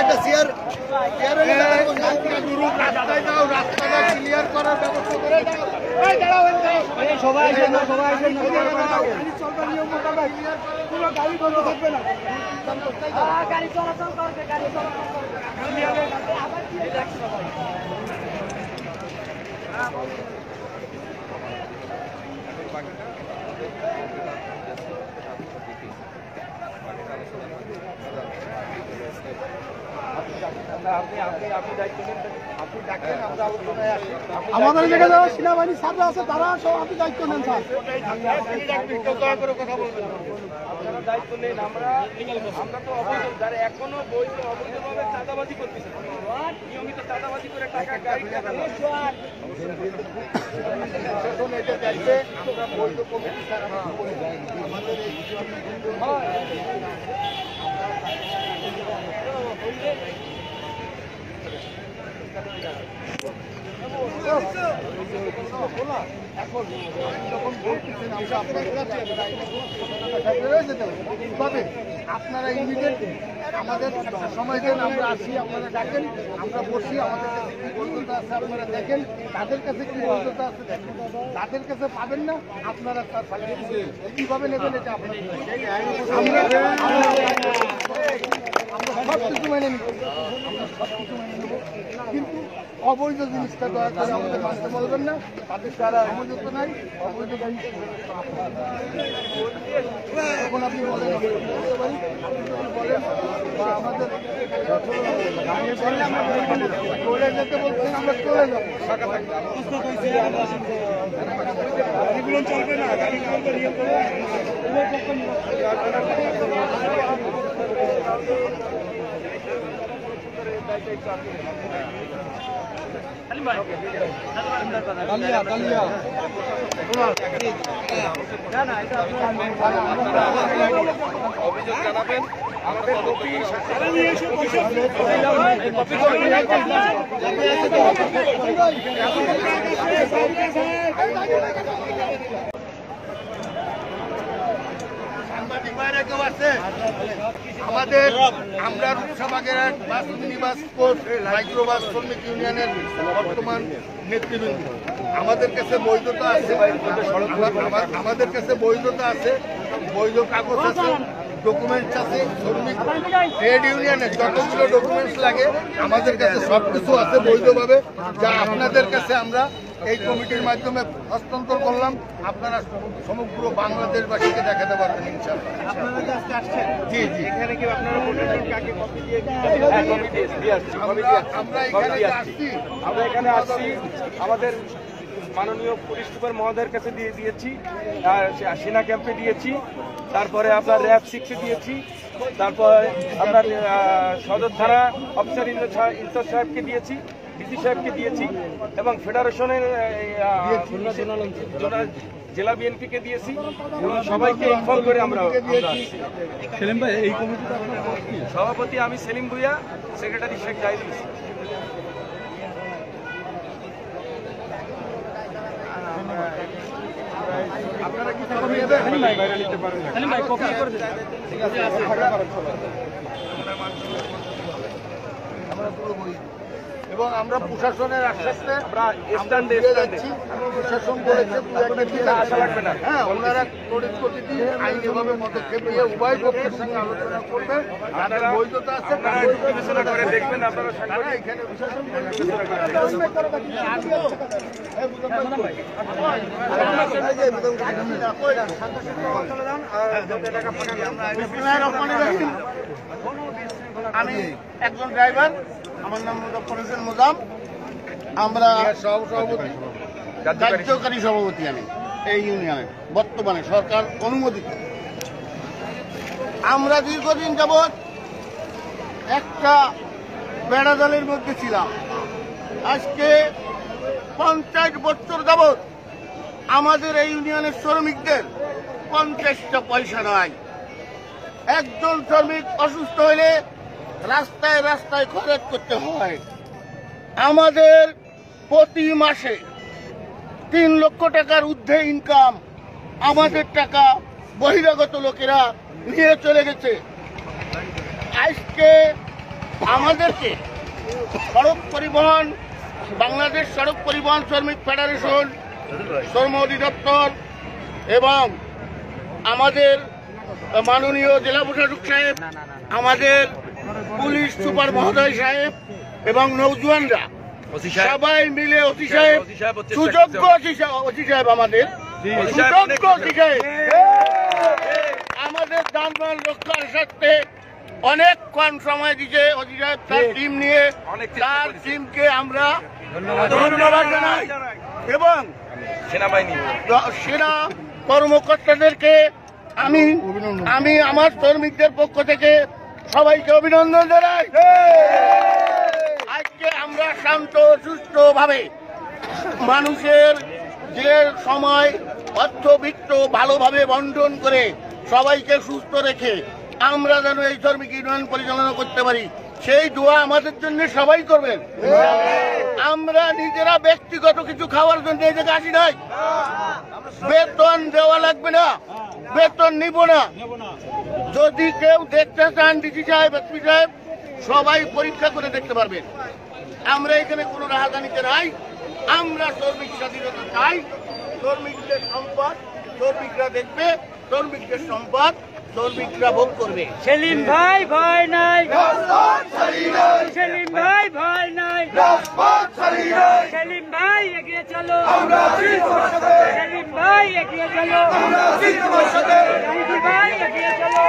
একটা চেয়ার রাস্তায় দাও, রাস্তাটা ক্লিয়ার করার ব্যবস্থা করে দাও। সবাই নিয়ম মোতাবেক কোনো গাড়ি বন্ধ থাকবে না, গাড়ি চলাচল করবে, গাড়ি চলাচল করবে। আমাদের জায়গায় যারা সেনাবাহিনী ছাত্র আছে তারা সব আপনি দায়িত্ব নেন স্যার, আপনারা দায়িত্ব নেন। আমরা তো অবৈধ যারা এখনো বৈধ অবৈধভাবে চাঁদাবাজি করতেছে, নিয়মিত চাঁদাবাজি করে টাকা গাড়ি টাকা এখন যখন বলতেছেন আপনারা ইমিডিয়েট আমাদের সময় দেন, আমরা আসি, আপনারা ডাকেন, আমরা বসি, আমাদের কাছে কি বৈধতা আছে আপনারা দেখেন, তাদের কাছে কি বৈধতা আছে দেখেন, তাদের কাছে পাবেন না আপনারা তার কিভাবে নেবেন এটা আপনাদের, আমরা সব কিছু মেনে নিব, আমরা সব কিছু মেনে নেব, কিন্তু অবৈধ জিনিসটা দয়া করে আমাদের মানতে বলবেন না, তাদের তারা অবৈধতা নাই, অবৈধ জিনিস এখন আপনি বলেন বলেন বা আমাদের চলে যেতে বলছেন, আমরা চলে যাবো, গাড়িগুলো চলবে না, অভিযোগ জানাবেন। আমাদের আমাদের আমরা রূপসাবাগের বাস মিনিবাস স্পোর্ট মাইক্রোবাস শ্রমিক ইউনিয়নের বর্তমান নেতৃবৃন্দ, আমাদের কাছে বৈধতা আছে, আমাদের কাছে বৈধতা আছে, বৈধ কাগজ আছে, ডকুমেন্টস আছে, শ্রমিক ট্রেড ইউনিয়নের যতগুলো ডকুমেন্টস লাগে আমাদের কাছে সব কিছু আছে বৈধভাবে, যা আপনাদের কাছে আমরা এই কমিটির মাধ্যমে হস্তান্তর করলাম, আপনারা সমগ্র বাংলাদেশবাসীকে দেখাতে পারবেন ইনশাআল্লাহ। জি জি, আমরা এখানে আসছি, আমাদের মাননীয় পুলিশ সুপার মহোদয়ের কাছে দিয়ে দিয়েছি, সেনা ক্যাম্পে দিয়েছি, তারপরে আপনার র্যাব 6-এ দিয়েছি, তারপর আপনার সদর থানা অফিসার ইনচার্জ সাহেবকে দিয়েছি, ডিসি সাহেবকে দিয়েছি, এবং ফেডারেশনের জেলা বিএনপিকে দিয়েছি, এবং সবাইকে ইনফর্ম করে আমরা সেলিম ভাই, এই কমিটিটা সভাপতি আমি সেলিম ভুইয়া, সেক্রেটারি শেখ জাহিদুল ইসলাম। আপনারা কি এবং আমরা প্রশাসনের আশ্বাসে যাচ্ছি, প্রশাসন বলেছে আশা লাগবে না। হ্যাঁ, ওনারা প্রতিটি আইনিভাবে পদক্ষেপ নিয়ে উভয় পক্ষের সঙ্গে আলোচনা করবে, তাদের বৈধতা আছে, বিবেচনা করে দেখবেন আপনারা এখানে প্রশাসন আমি একজন ড্রাইভার, আমার নাম মুজফফর হোসেন মোজাম, আমরা সভাপতি, কার্যকারী সভাপতি আমি এই ইউনিয়নের, বর্তমানে সরকার অনুমোদিত। আমরা দীর্ঘদিন যাবৎ একটা বেড়া দলের মধ্যে ছিলাম, আজকে 50 বছর যাবৎ আমাদের এই ইউনিয়নের শ্রমিকদের 50টা পয়সা নাই। একজন শ্রমিক অসুস্থ হলে রাস্তায় রাস্তায় খরচ করতে হয়। আমাদের প্রতি মাসে 3 লক্ষ টাকার ঊর্ধ্বে ইনকাম, আমাদের টাকা বহিরাগত লোকেরা নিয়ে চলে গেছে। আজকে আমাদেরকে সড়ক পরিবহন, বাংলাদেশ সড়ক পরিবহন শ্রমিক ফেডারেশন, শ্রম অধিদপ্তর এবং আমাদের মাননীয় জেলা প্রশাসক সাহেব, আমাদের পুলিশ সুপার মহোদয় সাহেব এবং নৌজওয়ানরা সবাই মিলে ওসি সাহেব, সুযোগ্য ওসি সাহেব, আমাদের সুযোগ্য ওসি সাহেব আমাদের যানবাহন রক্ষার স্বার্থে অনেক কম সময় দিচ্ছে। ওসি সাহেব তার টিম নিয়ে, তার টিমকে আমরা ধন্যবাদ জানাই এবং সেনা কর্মকর্তাদেরকে আমি আমার শ্রমিকদের পক্ষ থেকে সবাইকে অভিনন্দন জানাই। আজকে আমরা শান্ত সুস্থ ভাবে মানুষের যে সময় অর্থবিত্ত ভালোভাবে বন্টন করে সবাইকে সুস্থ রেখে আমরা যেন এই শ্রমিক ইউনিয়ন পরিচালনা করতে পারি, সেই দোয়া আমাদের জন্য সবাই করবেন। আমরা নিজেরা ব্যক্তিগত কিছু খাওয়ার জন্য এই জায়গায় আসি নাই। বেতন দেওয়া লাগবে না, বেতন নিব না। যদি কেউ দেখতে চান ডিসি সাহেব, এসপি সাহেব, সবাই পরীক্ষা করে দেখতে পারবেন। আমরা এখানে কোনো রাজধানীতে নাই। আমরা শ্রমিক স্বাধীনতা চাই। শ্রমিকদের সম্পদ শ্রমিকরা দেখবে, শ্রমিকদের সম্পদ শ্রমিকরা ভোগ করবে। সেলিম ভাই ভয় নাই, সেলিম ভাই ভয় নাই, সেলিম ভাই এগিয়ে চলো, সেলিম ভাই এগিয়ে চলো, সেলিম ভাই এগিয়ে চলো।